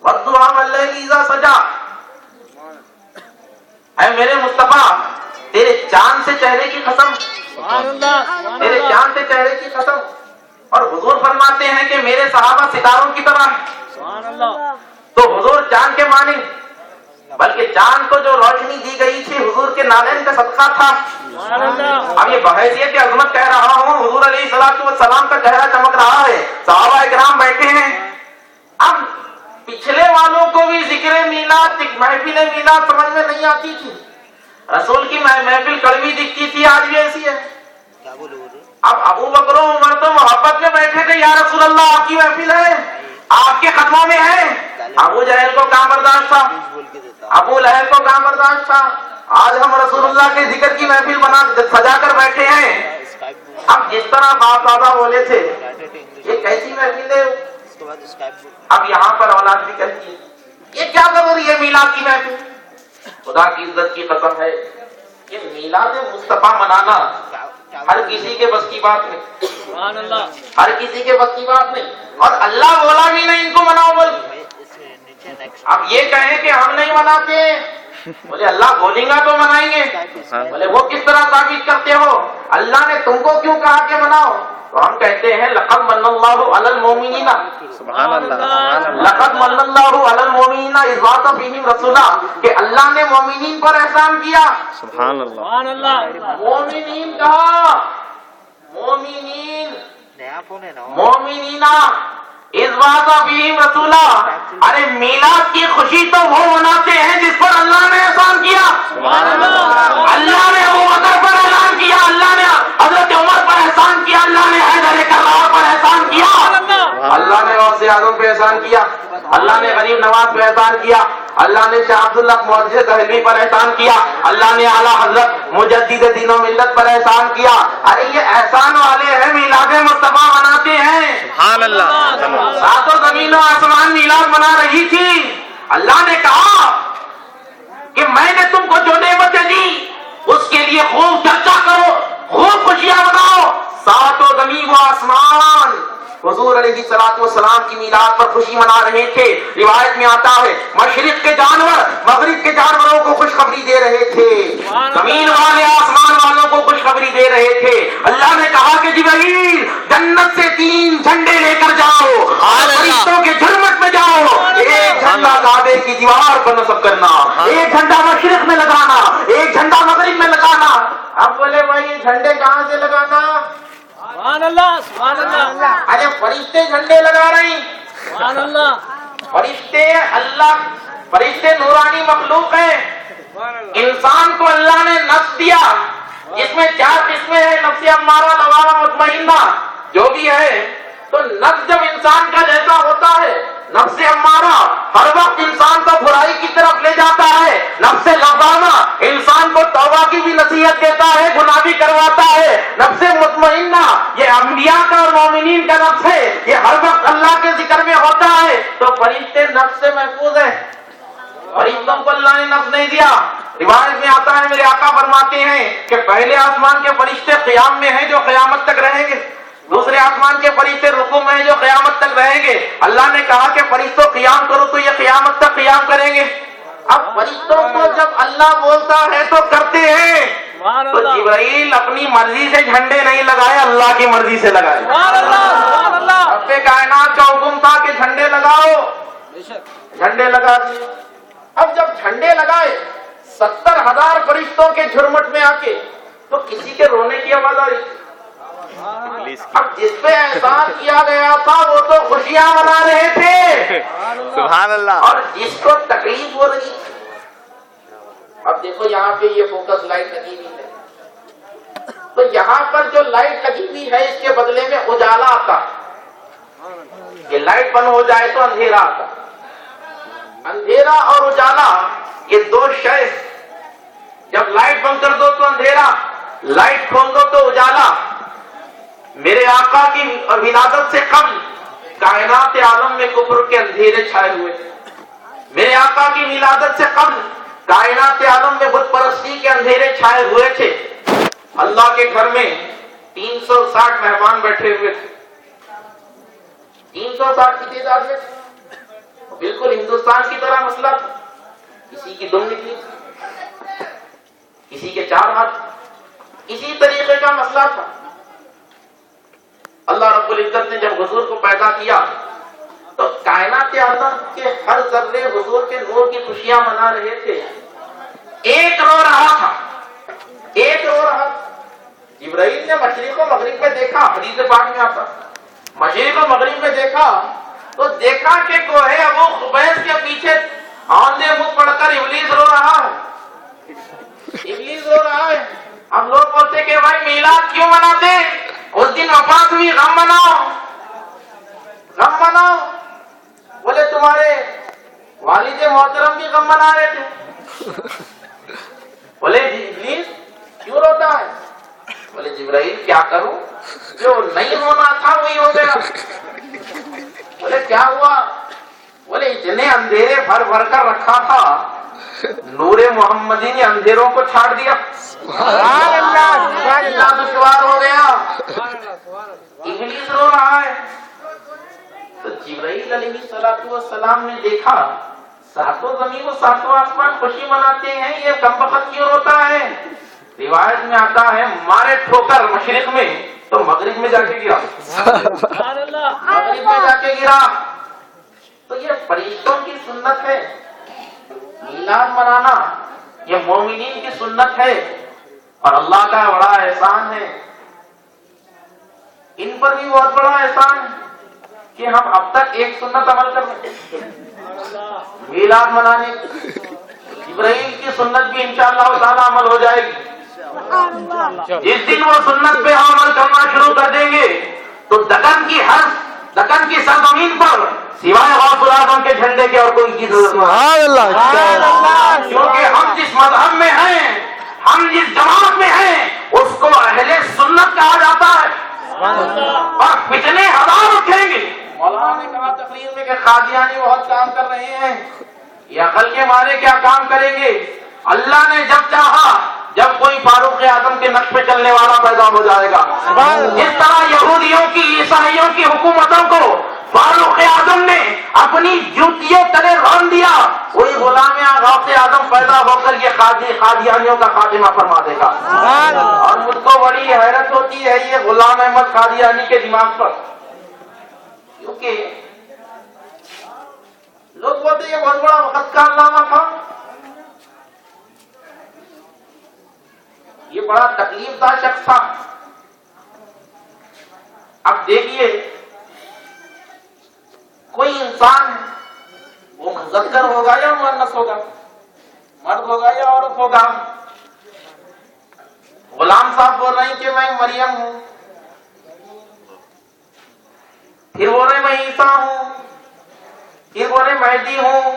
وَالضُّحَىٰ وَاللَّيْلِ إِذَا سَجَىٰ، اے میرے مصطفیٰ تیرے چاند سے چہرے کی قسم، سبحان اللہ سبحان تیرے اللہ چاند سے چہرے کی قسم۔ اور حضور فرماتے ہیں کہ میرے صحابہ ستاروں کی طرح ہیں۔ سبحان اللہ تو حضور چاند کے معنی، بلکہ چاند کو جو روشنی دی گئی تھی حضور کے نالین کا صدقہ تھا۔ سبحان اللہ اب یہ بحیثیت عظمت کہہ رہا ہوں، حضور علیہ الصلوۃ والسلام کا چہرہ چمک رہا ہے، صحابہ اکرام بیٹھے ہیں۔ اب پچھلے والوں کو بھی ذکر میلاد، محفل میلاد سمجھ میں نہیں آتی تھی، رسول کی محفل کڑوی دکھتی تھی، آج بھی ایسی ہے۔ اب ابو بکر و عمر تو محبت میں بیٹھے تھے، یا رسول اللہ آپ کی محفل ہے، آپ کے قدموں میں ہے۔ ابو جہل کو کہاں برداشت تھا، ابو لہب کو کہاں برداشت تھا۔ آج ہم رسول اللہ کے ذکر کی محفل بنا سجا کر بیٹھے ہیں۔ اب جس طرح باپ دادا بولے تھے یہ کیسی محفل ہے، اب یہاں پر اولاد بھی کہتی ہے یہ کیا ضروری ہے میلاد کی محفل۔ خدا کی عزت کی قسم ہے کہ میلاد مصطفیٰ منانا ہر کسی کے بس کی بات نہیں، سبحان اللہ ہر کسی کے بس کی بات نہیں، اور اللہ بولا بھی نہیں ان کو مناؤ بول۔ اب یہ کہیں کہ ہم نہیں مناتے، بولے اللہ بولیں گا تو منائیں گے، بولے وہ کس طرح ثابت کرتے ہو، اللہ نے تم کو کیوں کہا کہ مناؤ؟ تو ہم کہتے ہیں لقد من اللہ علی المؤمنین، سبحان اللہ سبحان اللہ لقد من اللہ علی المؤمنین اذ بعث فیہم رسولا، کہ اللہ نے مومنین پر احسان کیا۔ سبحان اللہ سبحان اللہ مومنین کہا، مومنین مومنینا اذ بعث فیہم رسولا، ارے میلاد کی خوشی تو وہ مناتے ہیں جس پر اللہ نے احسان کیا۔ سبحان اللہ اللہ نے ابو بکر پر احسان کیا، اللہ نے حضرت عمر پر احسان کیا، اللہ نے حیدر کرار پر احسان کیا، اللہ نے غوث اعظم پہ احسان کیا، اللہ نے غریب نواز پہ احسان کیا، اللہ نے شاہ عبداللہ محدث دہلوی پر احسان کیا، اللہ نے اعلیٰ حضرت مجدد دین و ملت پر احسان کیا۔ ارے یہ احسان والے ہیں، میلاد مصطفیٰ مناتے ہیں۔ سبحان اللہ ساتوں زمین و آسمان میلاد منا رہی تھی۔ اللہ نے کہا کہ میں نے تم کو جو نعمتیں دی اس کے لیے خوب چرچا کرو، خوب خوشیاں مناؤ۔ ساتوں زمین و آسمان حضور علیہ الصلوۃ والسلام کی میلاد پر خوشی منا رہے تھے۔ روایت میں آتا ہے مشرق کے جانور مغرب کے جانوروں کو خوشخبری دے رہے تھے، زمین والے آسمان والوں کو خوشخبری دے رہے تھے۔ اللہ نے کہا کہ جبرائیل جنت سے 3 جھنڈے لے کر جاؤ، فرشتوں کے جھرمٹ میں جاؤ، ایک جھنڈا کعبے کی دیوار پر نصب کرنا، ایک جھنڈا مشرق میں لگانا، ایک جھنڈا مغرب میں لگانا۔ اب بولے بھائی جھنڈے کہاں سے لگانا؟ سبحان اللہ سبحان اللہ ارے فرشتے جھنڈے لگا رہے ہیں، سبحان اللہ فرشتے اللہ، فرشتے نورانی مخلوق ہیں۔ انسان کو اللہ نے نفس دیا جس میں 4 قسمیں ہیں، نفس امارہ، لوامہ، مطمئنہ، جو بھی ہے۔ تو نفس جب انسان کا جیسا ہوتا ہے، نفس امارہ ہر وقت انسان کو برائی کی طرف لے جاتا ہے، نفس لوامہ انسان کو توبہ کی بھی نصیحت دیتا ہے، گناہ بھی کرواتا ہے، نفس مطمئنہ یہ انبیاء کا اور مومنین کا نفس ہے، یہ ہر وقت اللہ کے ذکر میں ہوتا ہے۔ تو فرشتے نفس سے محفوظ ہیں، فرشتوں کو اللہ نے نفس نہیں دیا۔ روایت میں آتا ہے میرے آقا فرماتے ہیں کہ پہلے آسمان کے فرشتے قیام میں ہیں جو قیامت تک رہیں گے، دوسرے آسمان کے فرشتے رکوع میں ہیں جو قیامت تک رہیں گے۔ اللہ نے کہا کہ فرشتوں قیام کرو تو یہ قیامت تک قیام کریں گے۔ اب فرشتوں کو جب اللہ بولتا ہے تو کرتے ہیں۔ تو جبرائیل اپنی مرضی سے جھنڈے نہیں لگائے، اللہ کی مرضی سے لگائے۔ رب کائنات کا حکم تھا کہ جھنڈے لگاؤ، جھنڈے لگا دیے۔ اب جب جھنڈے لگائے 70,000 فرشتوں کے جھرمٹ میں آ کے، تو کسی کے رونے کی آواز آ رہی۔ اب جس پہ احسان کیا گیا تھا وہ تو خوشیاں منا رہے تھے، سبحان اللہ اور جس کو تکلیف ہو رہی اب دیکھو یہاں پہ یہ فوکس لائٹ لگی ہوئی ہے، تو یہاں پر جو لائٹ لگی ہوئی ہے اس کے بدلے میں اجالا آتا ہے. یہ لائٹ بند ہو جائے تو اندھیرا آتا. اندھیرا اور اجالا یہ دو شے، جب لائٹ بند کر دو تو اندھیرا، لائٹ کھول دو تو اجالا. میرے آقا کی ولادت سے قبل کائنات عالم میں کفر کے اندھیرے چھائے ہوئے. میرے آقا کی ولادت سے قبل کائنات عالم میں بت پرستی کے اندھیرے چھائے ہوئے تھے. اللہ کے گھر میں 360 مہمان بیٹھے ہوئے تھے. 360 کی تعداد میں بالکل ہندوستان کی طرح مسئلہ تھا. کسی کی دم نکلی، کسی کے 4 ہاتھ، اسی طریقے کا مسئلہ تھا. اللہ رب العزت نے جب حضور کو پیدا کیا تو کائنات عالم کے ہر ذرے حضور کے نور کی خوشیاں منا رہے تھے. ایک رو رہا تھا، ایک رو رہا تھا. جبرائیل نے مشرق و مغرب میں دیکھا، حدیث پاک میں آتا، مشرق و مغرب میں دیکھا تو دیکھا کہ کوہ ابو قبیس کے پیچھے آندھے منہ پڑھ کر ابلیس رو رہا ہے. ابلیس رو رہا ہے. ہم لوگ بولتے کہ بھائی میلاد کیوں مناتے؟ اس دن وفات ہوئی، غم مناؤ، غم مناؤ. بولے تمہارے والد محترم بھی غم منا رہے تھے. بولے ابلیس کیوں روتا ہے؟ بولے جبرائیل کیا کروں، جو نہیں ہونا تھا وہی ہو گیا. بولے کیا ہوا؟ بولے اتنے اندھیرے بھر بھر کر رکھا تھا، نور محمدی نے اندھیروں کو چھاڑ دیا. اللہ دشوار ہو گیا. ابلیس رو رہا ہے. تو جبرائیل علیہ السلام نے دیکھا ساتوں زمین و ساتوں آسمان خوشی مناتے ہیں، یہ کم وقت کیوں روتا ہے؟ روایت میں آتا ہے مارے ٹھوکر مشرق میں تو مغرب میں جا کے گرا، مغرب میں جا کے گرا. تو یہ فرشتوں کی سنت ہے. میلاد منانا یہ مومنین کی سنت ہے اور اللہ کا بڑا احسان ہے. ان پر بھی بہت بڑا احسان ہے کہ ہم اب تک ایک سنت عمل کر رہے ہیں، میلاد منانے. ابراہیم کی سنت بھی انشاءاللہ تعالی عمل ہو جائے گی. جس دن وہ سنت پہ ہم عمل کرنا شروع کر دیں گے تو دکن کی سرزمین پر سوائے غوث اعظم کے جھنڈے کے اور کوئی کی ضرورت نہیں. کیونکہ ہم جس مذہب میں ہیں، ہم جس جماعت میں ہیں، اس کو اہل سنت کہا جاتا ہے. اور فتنے ہزار اٹھیں گے. مولانا نے کہا تقریر میں کہ قادیانی بہت کام کر رہے ہیں، یہ عقل کے مارے کیا کام کریں گے؟ اللہ نے جب چاہا، جب کوئی فاروق اعظم کے نقش پہ چلنے والا پیدا ہو جائے گا. جس طرح یہودیوں کی، عیسائیوں کی حکومتوں کو فاروق اعظم نے اپنی جوتیوں تلے رون دیا، کوئی غلام غوث اعظم پیدا ہو کر یہ قادیانیوں کا خاتمہ فرما دے گا. اور مجھ کو بڑی حیرت ہوتی ہے یہ غلام احمد قادیانی کے دماغ پر، کیونکہ لوگ بولتے ہیں یہ بہت بڑا وقت کا علامہ تھا، یہ بڑا تکلیف دہ شخص تھا. اب دیکھیے کوئی انسان وہ مذکر ہوگا یا مؤنث ہوگا، مرد ہوگا یا عورت ہوگا. غلام صاحب بول رہے ہیں کہ میں مریم ہوں، پھر بول رہے میں عیسیٰ ہوں، پھر بول رہے مہدی ہوں،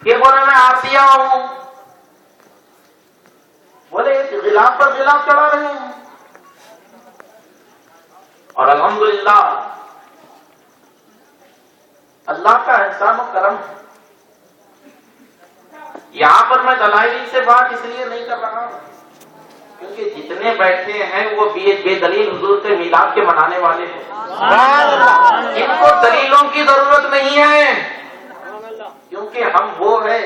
پھر بول رہے میں آسیہ ہوں. بولے غلاف پر غلاف چڑھا رہے ہیں. اور الحمدللہ اللہ کا احسان و کرم. یہاں پر میں دلائل سے بات اس لیے نہیں کر رہا کیونکہ جتنے بیٹھے ہیں وہ بے دلیل حضور کے میلاد کے منانے والے ہیں. ان کو دلیلوں کی ضرورت نہیں ہے، کیونکہ ہم وہ ہے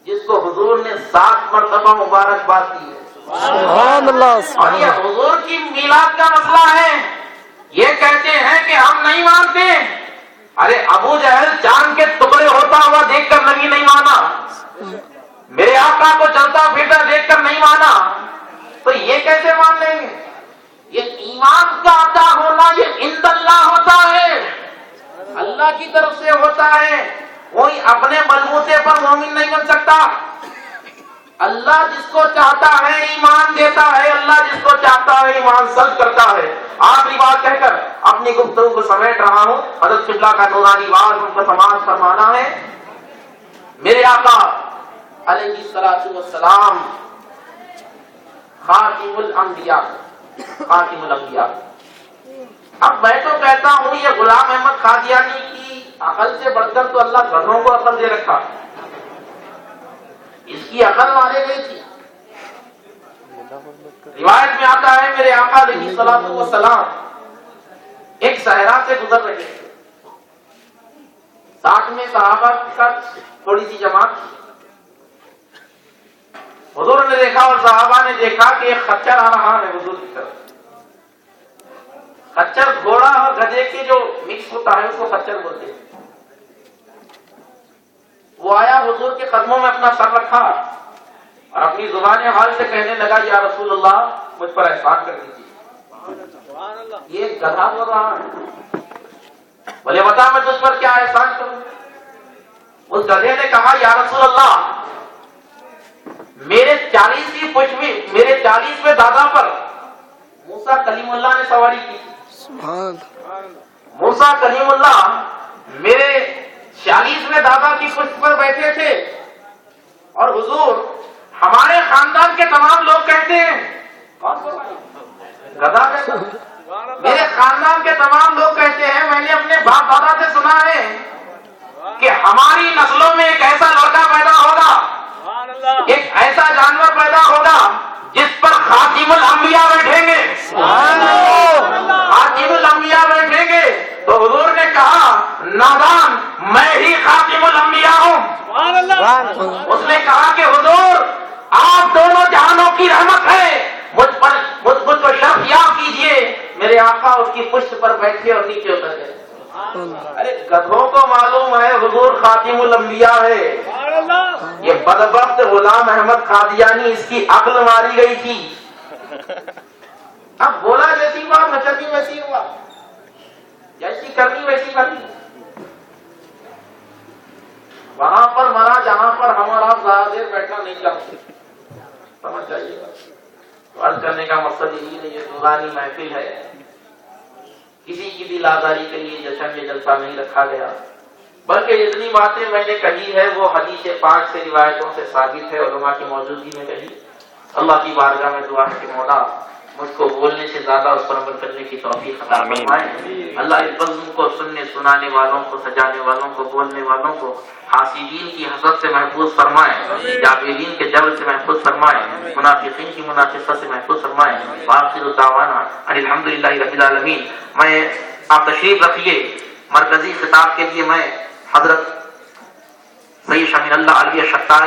جس کو حضور نے 7 مرتبہ مبارکباد دی ہے. اور یہ حضور کی میلاد کا مسئلہ ہے. یہ کہتے ہیں کہ ہم نہیں مانتے. ارے ابو جہل چاند کے ٹکڑے ہوتا ہوا دیکھ کر نبی نہیں مانا، میرے آقا کو چلتا پھرتا دیکھ کر نہیں مانا، تو یہ کیسے مان لیں گے؟ یہ ایمان کا عطا ہونا یہ عند اللہ ہوتا ہے، اللہ کی طرف سے ہوتا ہے. کوئی اپنے بلبوتے پر مومن نہیں بن سکتا. اللہ جس کو چاہتا ہے ایمان دیتا ہے، اللہ جس کو چاہتا ہے ایمان سلب کرتا ہے۔ آخری بات کہہ کر اپنی گفتگو کو سمیٹ رہا ہوں۔ حضرت قبلہ کا نورانی واز ان کا سماعت فرمانا ہے۔ میرے آقا علیہ الصلوۃ والسلام خاتم الانبیاء، خاتم الانبیاء۔ اب میں تو کہتا ہوں یہ غلام احمد قادیانی کی عقل سے بڑھ کر تو اللہ گدھوں کو عقل دے رکھا، اس کی عقل مارے گئی تھی۔ روایت میں آتا ہے میرے آقا علیہ الصلوۃ والسلام ایک صحرا سے گزر رہے تھے، ساتھ میں صحابہ کا تھوڑی سی جماعت تھی۔ حضور نے دیکھا اور صحابہ نے دیکھا کہ ایک خچر آ رہا ہے حضور کی طرف۔ خچر گھوڑا اور گدھے کے جو مکس ہوتا ہے اس کو خچر بولتے ہیں۔ وہ آیا، حضور کے قدموں میں اپنا سر رکھا اور اپنی زبان حال سے کہنے لگا یا رسول اللہ مجھ پر احسان کر دیجیے۔ یہ گدھا بول رہا ہے، بولے بتا میں تجھ پر کیا احسان کروں؟ اس گدھے نے کہا یا رسول اللہ میرے 40ویں دادا پر موسیٰ کلیم اللہ نے سواری کی۔ موسیٰ کلیم اللہ میرے 40ویں دادا کی پشت پر بیٹھے تھے، اور حضور ہمارے خاندان کے تمام لوگ کہتے ہیں، گدھا کہتا میرے خاندان کے تمام لوگ کہتے ہیں، میں نے اپنے باپ دادا سے سنا ہے کہ ہماری نسلوں میں ایک ایسا لڑکا پیدا ہوگا، ایک ایسا جانور پیدا ہوگا جس پر خاتم الانبیاء بیٹھیں گے، خاتم الانبیاء بیٹھیں گے۔ تو حضور نے کہا نادان میں ہی خاتم الانبیاء ہوں۔ اس نے کہا کہ حضور آپ دونوں جہانوں کی رحمت ہے، مجھ کو شرف یاب کیجئے۔ میرے آقا اس کی پشت پر بیٹھے اور نیچے اتر گئے۔ ارے گدھوں کو معلوم ہے حضور خاتم الانبیاء ہے، یہ بدبخت غلام احمد قادیانی اس کی عقل ماری گئی تھی۔ اب بولا جیسی بات نچلی ویسی ہوا، جیسی کرنی ویسی کرنی۔ وہاں پر مرا جہاں پر ہمارا زیادہ دیر بیٹھنا نہیں چاہتے، سمجھ جائیے گا۔ عرض کرنے کا مقصد یہی نہیں، یہ نورانی محفل ہے، کسی کی بھی لازاری کے لیے جشن یا جلسہ نہیں رکھا گیا، بلکہ جتنی باتیں میں نے کہی ہے وہ حدیث پاک سے روایتوں سے ثابت ہے، علماء کی موجودگی میں کہی۔ اللہ کی بارگاہ میں دعا ہے کہ مولا مجھ کو بولنے سے زیادہ اس پر عمل کرنے کی توفیق عطا فرمائے۔ اللہ اس بزم کو سننے سنانے والوں کو، سجانے والوں کو، بولنے والوں کو حاسدین کی حسد سے محفوظ فرمائے، جابرین کے جبر سے محفوظ فرمائے، منافقین کی منافقت سے محفوظ فرمائے۔ وآخر دعوانا ان الحمدللہ رب العالمین۔ میں آپ تشریف رکھیے، مرکزی خطاب کے لیے میں حضرت سید شمیم اللہ علیہ شطار